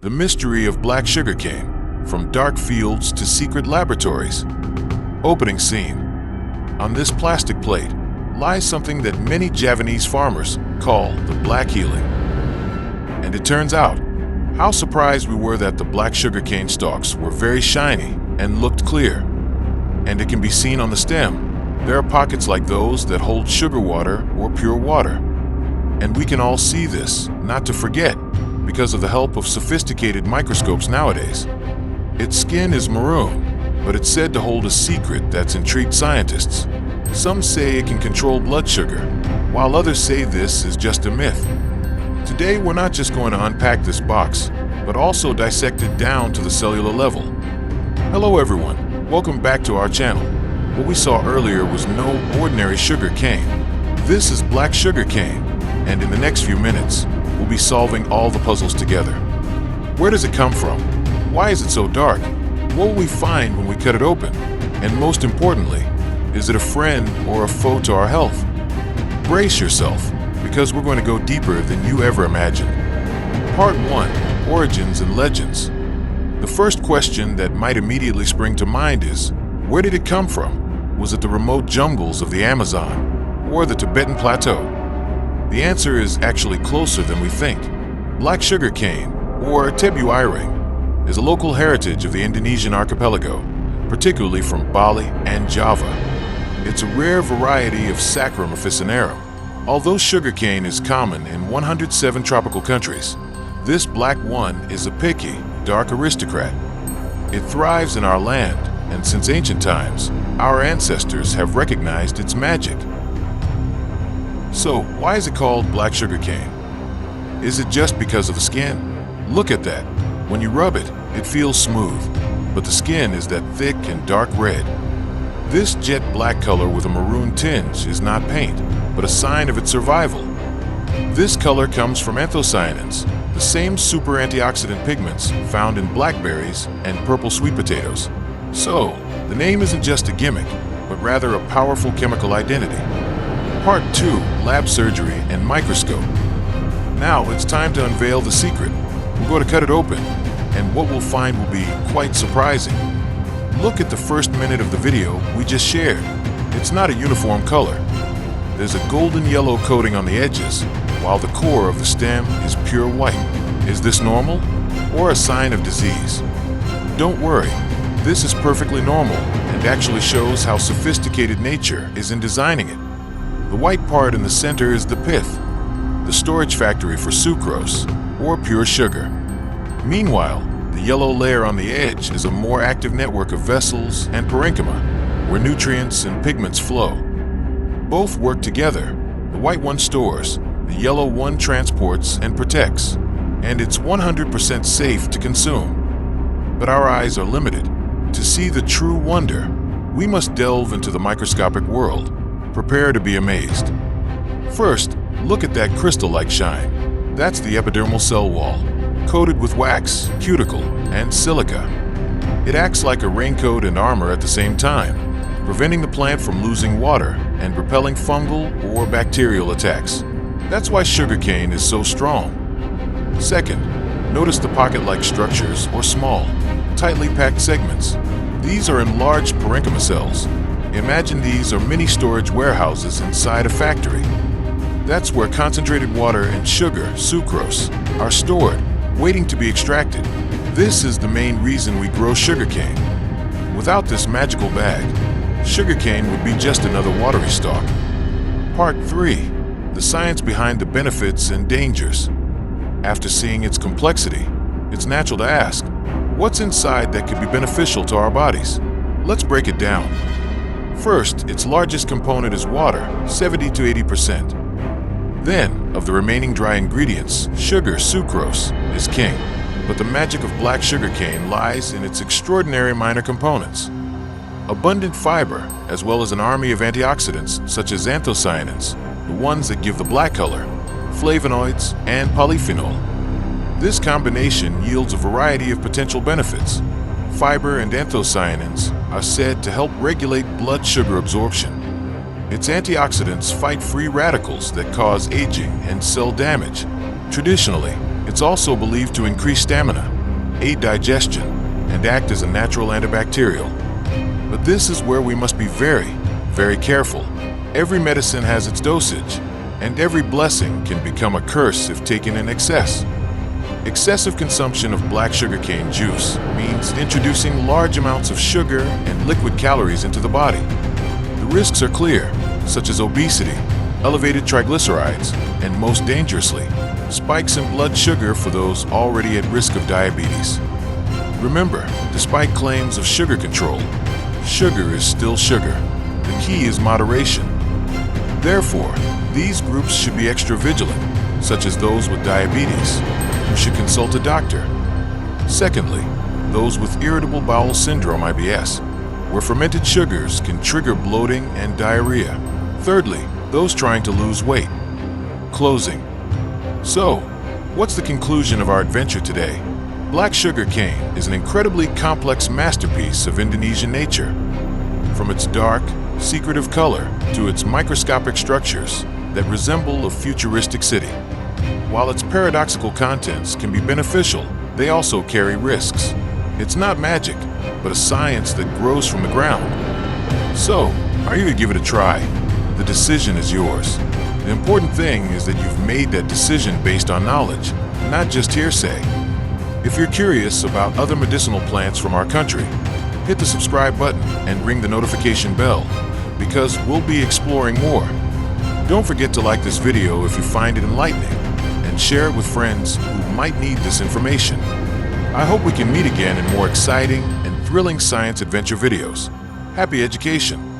The mystery of black sugarcane, from dark fields to secret laboratories. Opening scene. On this plastic plate lies something that many Javanese farmers call the black healing. And it turns out, how surprised we were that the black sugarcane stalks were very shiny and looked clear. And it can be seen on the stem. There are pockets like those that hold sugar water or pure water. And we can all see this, not to forget, because of the help of sophisticated microscopes nowadays. Its skin is maroon, but it's said to hold a secret that's intrigued scientists. Some say it can control blood sugar, while others say this is just a myth. Today we're not just going to unpack this box, but also dissect it down to the cellular level. Hello everyone, welcome back to our channel. What we saw earlier was no ordinary sugar cane. This is black sugar cane, and in the next few minutes, we'll be solving all the puzzles together. Where does it come from? Why is it so dark? What will we find when we cut it open? And most importantly, is it a friend or a foe to our health? Brace yourself, because we're going to go deeper than you ever imagined. Part 1, Origins and Legends. The first question that might immediately spring to mind is, where did it come from? Was it the remote jungles of the Amazon or the Tibetan Plateau? The answer is actually closer than we think. Black sugarcane, or Tebu Ireng, is a local heritage of the Indonesian archipelago, particularly from Bali and Java. It's a rare variety of Saccharum officinarum. Although sugarcane is common in 107 tropical countries, this black one is a picky, dark aristocrat. It thrives in our land, and since ancient times, our ancestors have recognized its magic. So, why is it called black sugarcane? Is it just because of the skin? Look at that. When you rub it, it feels smooth, but the skin is that thick and dark red. This jet black color with a maroon tinge is not paint, but a sign of its survival. This color comes from anthocyanins, the same super antioxidant pigments found in blackberries and purple sweet potatoes. So, the name isn't just a gimmick, but rather a powerful chemical identity. Part 2, Lab Surgery and Microscope. Now it's time to unveil the secret. We're going to cut it open, and what we'll find will be quite surprising. Look at the first minute of the video we just shared. It's not a uniform color. There's a golden yellow coating on the edges, while the core of the stem is pure white. Is this normal, or a sign of disease? Don't worry, this is perfectly normal and actually shows how sophisticated nature is in designing it. The white part in the center is the pith, the storage factory for sucrose, or pure sugar. Meanwhile, the yellow layer on the edge is a more active network of vessels and parenchyma, where nutrients and pigments flow. Both work together. The white one stores, the yellow one transports and protects, and it's 100% safe to consume. But our eyes are limited. To see the true wonder, we must delve into the microscopic world. Prepare to be amazed. First, look at that crystal-like shine. That's the epidermal cell wall, coated with wax, cuticle, and silica. It acts like a raincoat and armor at the same time, preventing the plant from losing water and repelling fungal or bacterial attacks. That's why sugarcane is so strong. Second, notice the pocket-like structures or small, tightly packed segments. These are enlarged parenchyma cells. Imagine these are mini storage warehouses inside a factory. That's where concentrated water and sugar, sucrose, are stored, waiting to be extracted. This is the main reason we grow sugarcane. Without this magical bag, sugarcane would be just another watery stalk. Part 3, the science behind the benefits and dangers. After seeing its complexity, it's natural to ask, what's inside that could be beneficial to our bodies? Let's break it down. First, its largest component is water, 70 to 80%. Then, of the remaining dry ingredients, sugar, sucrose, is king. But the magic of black sugarcane lies in its extraordinary minor components. Abundant fiber, as well as an army of antioxidants such as anthocyanins, the ones that give the black color, flavonoids, and polyphenol. This combination yields a variety of potential benefits. Fiber and anthocyanins are said to help regulate blood sugar absorption. Its antioxidants fight free radicals that cause aging and cell damage. Traditionally, it's also believed to increase stamina, aid digestion, and act as a natural antibacterial. But this is where we must be very, very careful. Every medicine has its dosage, and every blessing can become a curse if taken in excess. Excessive consumption of black sugarcane juice means introducing large amounts of sugar and liquid calories into the body. The risks are clear, such as obesity, elevated triglycerides, and most dangerously, spikes in blood sugar for those already at risk of diabetes. Remember, despite claims of sugar control, sugar is still sugar. The key is moderation. Therefore, these groups should be extra vigilant, such as those with diabetes, who should consult a doctor. Secondly, those with irritable bowel syndrome (IBS), where fermented sugars can trigger bloating and diarrhea. Thirdly, those trying to lose weight. Closing. So, what's the conclusion of our adventure today? Black sugarcane is an incredibly complex masterpiece of Indonesian nature. From its dark, secretive color to its microscopic structures that resemble a futuristic city. While its paradoxical contents can be beneficial, they also carry risks. It's not magic, but a science that grows from the ground. So, are you going to give it a try? The decision is yours. The important thing is that you've made that decision based on knowledge, not just hearsay. If you're curious about other medicinal plants from our country, hit the subscribe button and ring the notification bell, because we'll be exploring more. Don't forget to like this video if you find it enlightening, and share it with friends who might need this information. I hope we can meet again in more exciting and thrilling science adventure videos. Happy education!